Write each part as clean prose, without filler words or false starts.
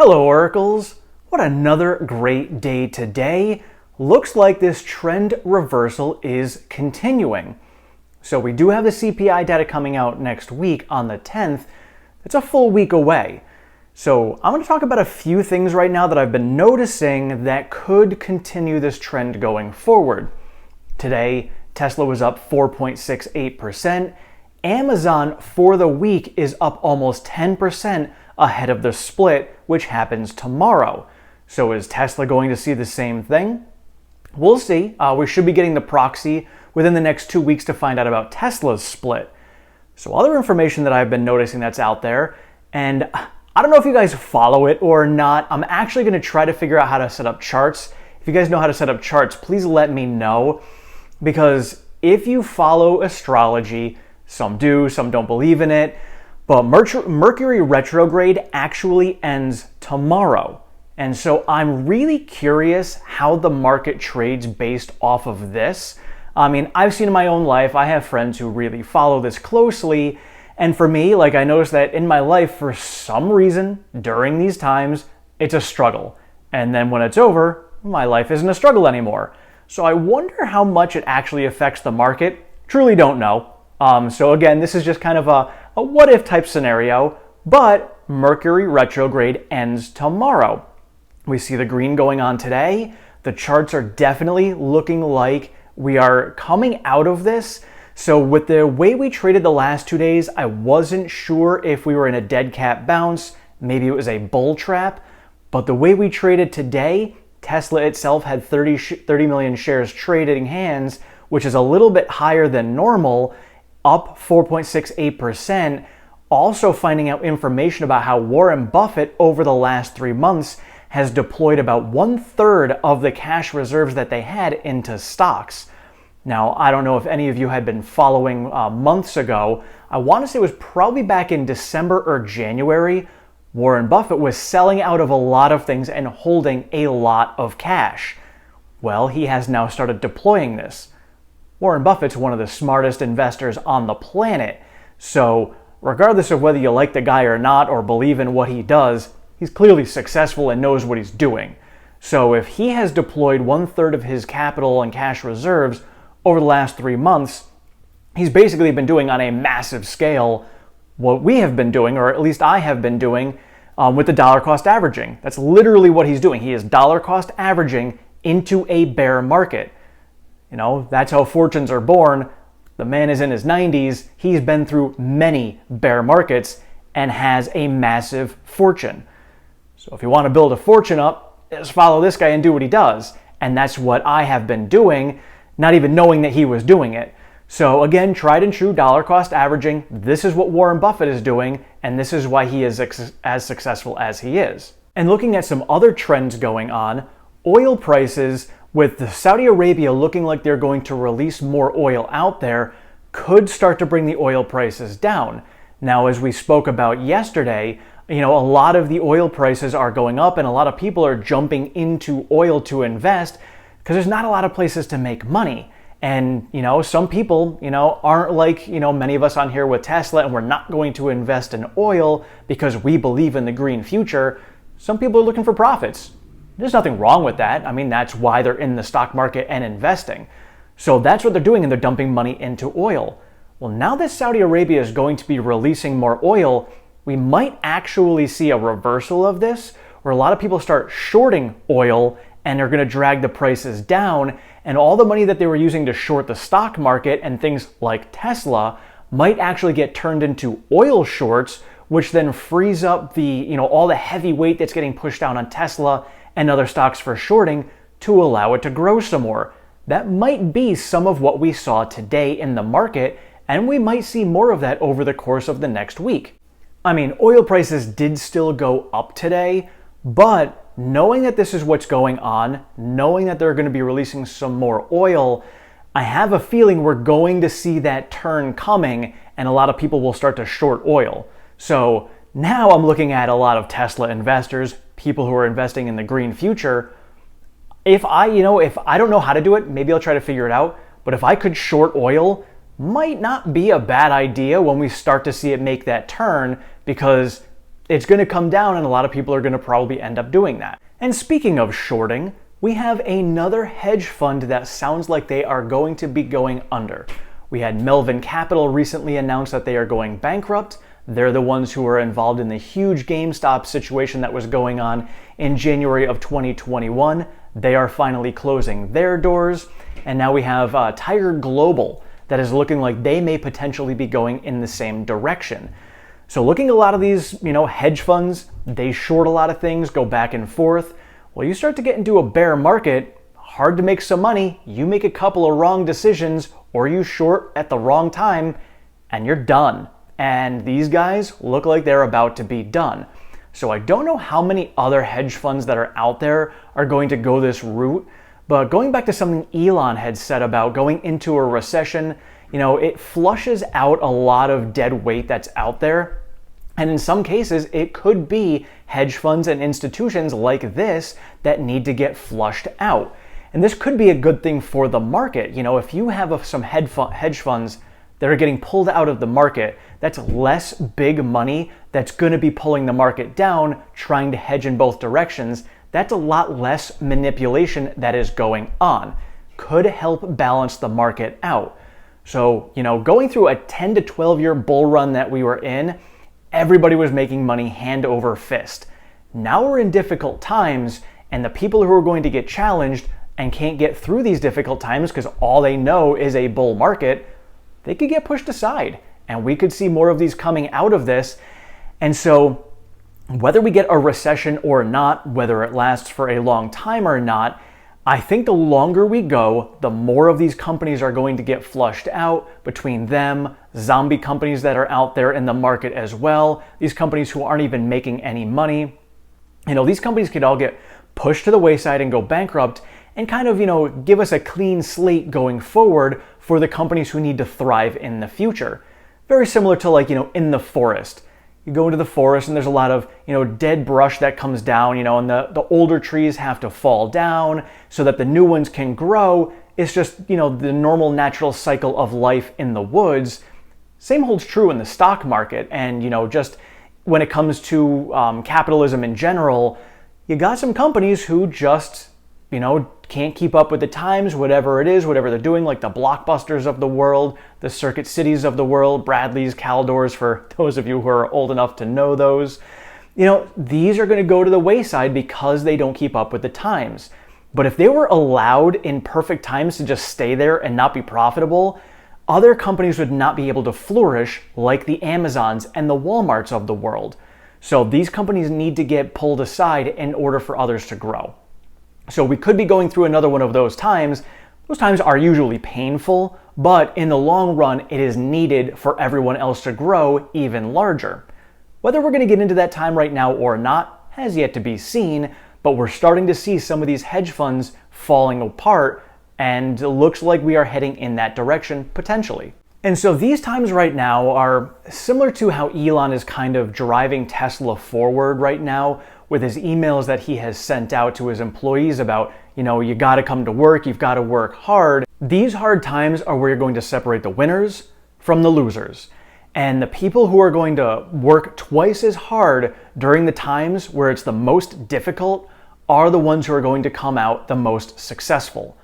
Hello Oracles! What another great day today. Looks like this trend reversal is continuing. So we do have the CPI data coming out next week on the 10th. It's a full week away. So I'm going to talk about a few things right now that I've been noticing that could continue this trend going forward. Today, Tesla was up 4.68%. Amazon for the week is up almost 10% ahead of the split, which happens tomorrow. So is Tesla going to see the same thing? We'll see. We should be getting the proxy within the next 2 weeks to find out about Tesla's split. So other information that I've been noticing that's out there, and I don't know if you guys follow it or not. I'm actually going to try to figure out how to set up charts. If you guys know how to set up charts, please let me know. Because if you follow astrology, some do, some don't believe in it, but Mercury retrograde actually ends tomorrow. And so I'm really curious how the market trades based off of this. I mean, I've seen in my own life, I have friends who really follow this closely. And for me, I noticed that in my life, for some reason, during these times, it's a struggle. And then when it's over, my life isn't a struggle anymore. So I wonder how much it actually affects the market. Truly don't know. So again, this is just kind of a what-if type scenario, but Mercury retrograde ends tomorrow. We see the green going on today. The charts are definitely looking like we are coming out of this. So with the way we traded the last 2 days, I wasn't sure if we were in a dead cat bounce. Maybe it was a bull trap. But the way we traded today, Tesla itself had 30 million shares trading hands, which is a little bit higher than normal, up 4.68%. Also finding out information about how Warren Buffett over the last 3 months has deployed about 1/3 of the cash reserves that they had into stocks. Now, I don't know if any of you had been following months ago. I want to say it was probably back in December or January. Warren Buffett was selling out of a lot of things and holding a lot of cash. Well, he has now started deploying this. Warren Buffett's one of the smartest investors on the planet. So regardless of whether you like the guy or not or believe in what he does, he's clearly successful and knows what he's doing. So if he has deployed 1/3 of his capital and cash reserves over the last 3 months, he's basically been doing on a massive scale what we have been doing, or at least I have been doing with the dollar cost averaging. That's literally what he's doing. He is dollar cost averaging into a bear market. You know, that's how fortunes are born. The man is in his 90s. He's been through many bear markets and has a massive fortune. So if you want to build a fortune up, just follow this guy and do what he does. And that's what I have been doing, not even knowing that he was doing it. So again, tried and true dollar cost averaging. This is what Warren Buffett is doing, and this is why he is as successful as he is. And looking at some other trends going on, oil prices, with Saudi Arabia looking like they're going to release more oil out there, could start to bring the oil prices down. Now, as we spoke about yesterday, a lot of the oil prices are going up and a lot of people are jumping into oil to invest because there's not a lot of places to make money. And, some people, aren't like, many of us on here with Tesla, and we're not going to invest in oil because we believe in the green future. Some people are looking for profits. There's nothing wrong with that. I mean, that's why they're in the stock market and investing. So that's what they're doing, and they're dumping money into oil. Well, now that Saudi Arabia is going to be releasing more oil, we might actually see a reversal of this, where a lot of people start shorting oil and they're going to drag the prices down, and all the money that they were using to short the stock market and things like Tesla might actually get turned into oil shorts, which then frees up the, all the heavy weight that's getting pushed down on Tesla and other stocks for shorting to allow it to grow some more. That might be some of what we saw today in the market, and we might see more of that over the course of the next week. I mean, oil prices did still go up today, but knowing that this is what's going on, knowing that they're going to be releasing some more oil, I have a feeling we're going to see that turn coming, and a lot of people will start to short oil. So now I'm looking at a lot of Tesla investors, people who are investing in the green future. If I don't know how to do it, maybe I'll try to figure it out. But if I could short oil, might not be a bad idea when we start to see it make that turn, because it's going to come down, and a lot of people are going to probably end up doing that. And speaking of shorting, we have another hedge fund that sounds like they are going to be going under. We had Melvin Capital recently announce that they are going bankrupt. They're the ones who were involved in the huge GameStop situation that was going on in January of 2021. They are finally closing their doors. And now we have Tiger Global that is looking like they may potentially be going in the same direction. So looking at a lot of these, hedge funds, they short a lot of things, go back and forth. Well, you start to get into a bear market, hard to make some money. You make a couple of wrong decisions or you short at the wrong time and you're done. And these guys look like they're about to be done. So I don't know how many other hedge funds that are out there are going to go this route, but going back to something Elon had said about going into a recession, it flushes out a lot of dead weight that's out there. And in some cases, it could be hedge funds and institutions like this that need to get flushed out. And this could be a good thing for the market. If you have some hedge funds that are getting pulled out of the market, that's less big money that's going to be pulling the market down, trying to hedge in both directions. That's a lot less manipulation that is going on. Could help balance the market out. So, going through a 10 to 12 year bull run that we were in, everybody was making money hand over fist. Now we're in difficult times, and the people who are going to get challenged and can't get through these difficult times because all they know is a bull market, they could get pushed aside. And we could see more of these coming out of this. And so whether we get a recession or not, whether it lasts for a long time or not, I think the longer we go, the more of these companies are going to get flushed out. Between them, zombie companies that are out there in the market as well, these companies who aren't even making any money. These companies could all get pushed to the wayside and go bankrupt and kind of, give us a clean slate going forward for the companies who need to thrive in the future. Very similar to in the forest. You go into the forest and there's a lot of, dead brush that comes down, and the older trees have to fall down so that the new ones can grow. It's just, the normal natural cycle of life in the woods. Same holds true in the stock market. And, just when it comes to capitalism in general, you got some companies who just, can't keep up with the times, whatever it is, whatever they're doing, like the Blockbusters of the world, the Circuit Cities of the world, Bradley's, Caldors, for those of you who are old enough to know those. These are going to go to the wayside because they don't keep up with the times. But if they were allowed in perfect times to just stay there and not be profitable, other companies would not be able to flourish like the Amazons and the Walmarts of the world. So these companies need to get pulled aside in order for others to grow. So we could be going through another one of those times. Those times are usually painful, but in the long run, it is needed for everyone else to grow even larger. Whether we're going to get into that time right now or not has yet to be seen, but we're starting to see some of these hedge funds falling apart, and it looks like we are heading in that direction potentially. And so these times right now are similar to how Elon is kind of driving Tesla forward right now with his emails that he has sent out to his employees about, you got to come to work, you've got to work hard. These hard times are where you're going to separate the winners from the losers. And the people who are going to work twice as hard during the times where it's the most difficult are the ones who are going to come out the most successful.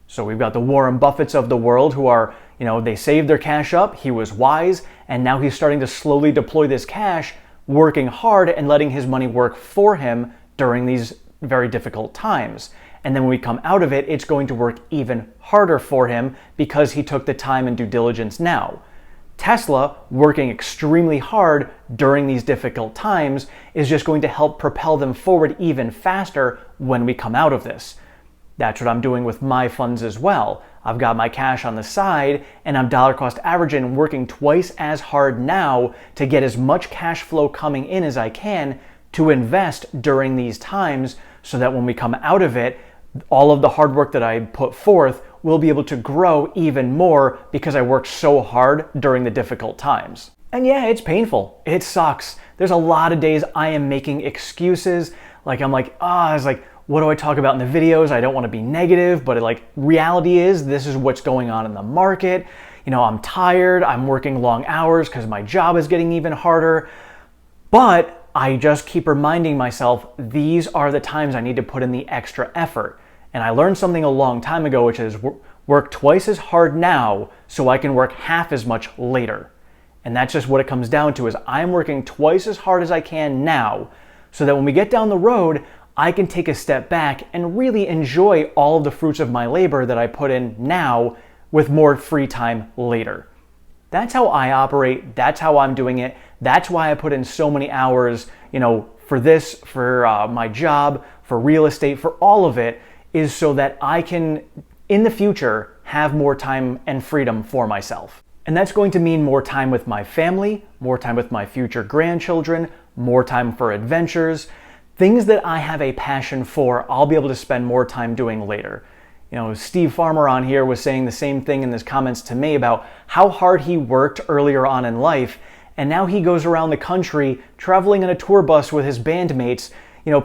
So we've got the Warren Buffetts of the world who are, they saved their cash up, he was wise, and now he's starting to slowly deploy this cash, working hard and letting his money work for him during these very difficult times. And then when we come out of it, it's going to work even harder for him because he took the time and due diligence now. Tesla, working extremely hard during these difficult times, is just going to help propel them forward even faster when we come out of this. That's what I'm doing with my funds as well. I've got my cash on the side and I'm dollar cost averaging and working twice as hard now to get as much cash flow coming in as I can to invest during these times so that when we come out of it, all of the hard work that I put forth will be able to grow even more because I worked so hard during the difficult times. And yeah, it's painful. It sucks. There's a lot of days I am making excuses. What do I talk about in the videos? I don't want to be negative, but reality is this is what's going on in the market. I'm tired. I'm working long hours because my job is getting even harder. But I just keep reminding myself these are the times I need to put in the extra effort. And I learned something a long time ago, which is work twice as hard now so I can work half as much later. And that's just what it comes down to, is I'm working twice as hard as I can now so that when we get down the road, I can take a step back and really enjoy all of the fruits of my labor that I put in now with more free time later. That's how I operate. That's how I'm doing it. That's why I put in so many hours, for this, for my job, for real estate, for all of it, is so that I can, in the future, have more time and freedom for myself. And that's going to mean more time with my family, more time with my future grandchildren, more time for adventures. Things that I have a passion for, I'll be able to spend more time doing later. Steve Farmer on here was saying the same thing in his comments to me about how hard he worked earlier on in life, and now he goes around the country traveling in a tour bus with his bandmates,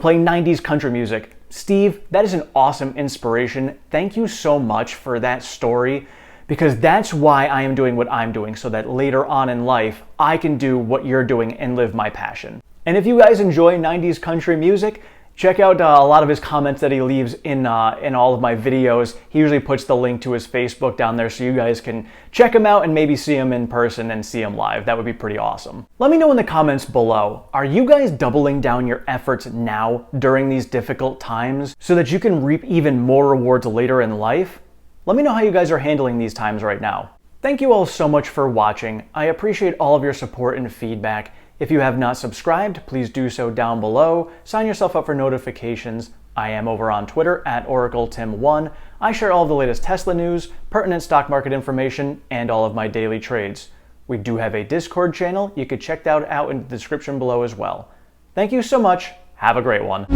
playing 90s country music. Steve, that is an awesome inspiration. Thank you so much for that story, because that's why I am doing what I'm doing, so that later on in life, I can do what you're doing and live my passion. And if you guys enjoy 90s country music, check out a lot of his comments that he leaves in all of my videos. He usually puts the link to his Facebook down there so you guys can check him out and maybe see him in person and see him live. That would be pretty awesome. Let me know in the comments below, are you guys doubling down your efforts now during these difficult times so that you can reap even more rewards later in life? Let me know how you guys are handling these times right now. Thank you all so much for watching. I appreciate all of your support and feedback. If you have not subscribed, please do so down below. Sign yourself up for notifications. I am over on Twitter at OracleTim1. I share all of the latest Tesla news, pertinent stock market information, and all of my daily trades. We do have a Discord channel. You could check that out in the description below as well. Thank you so much. Have a great one.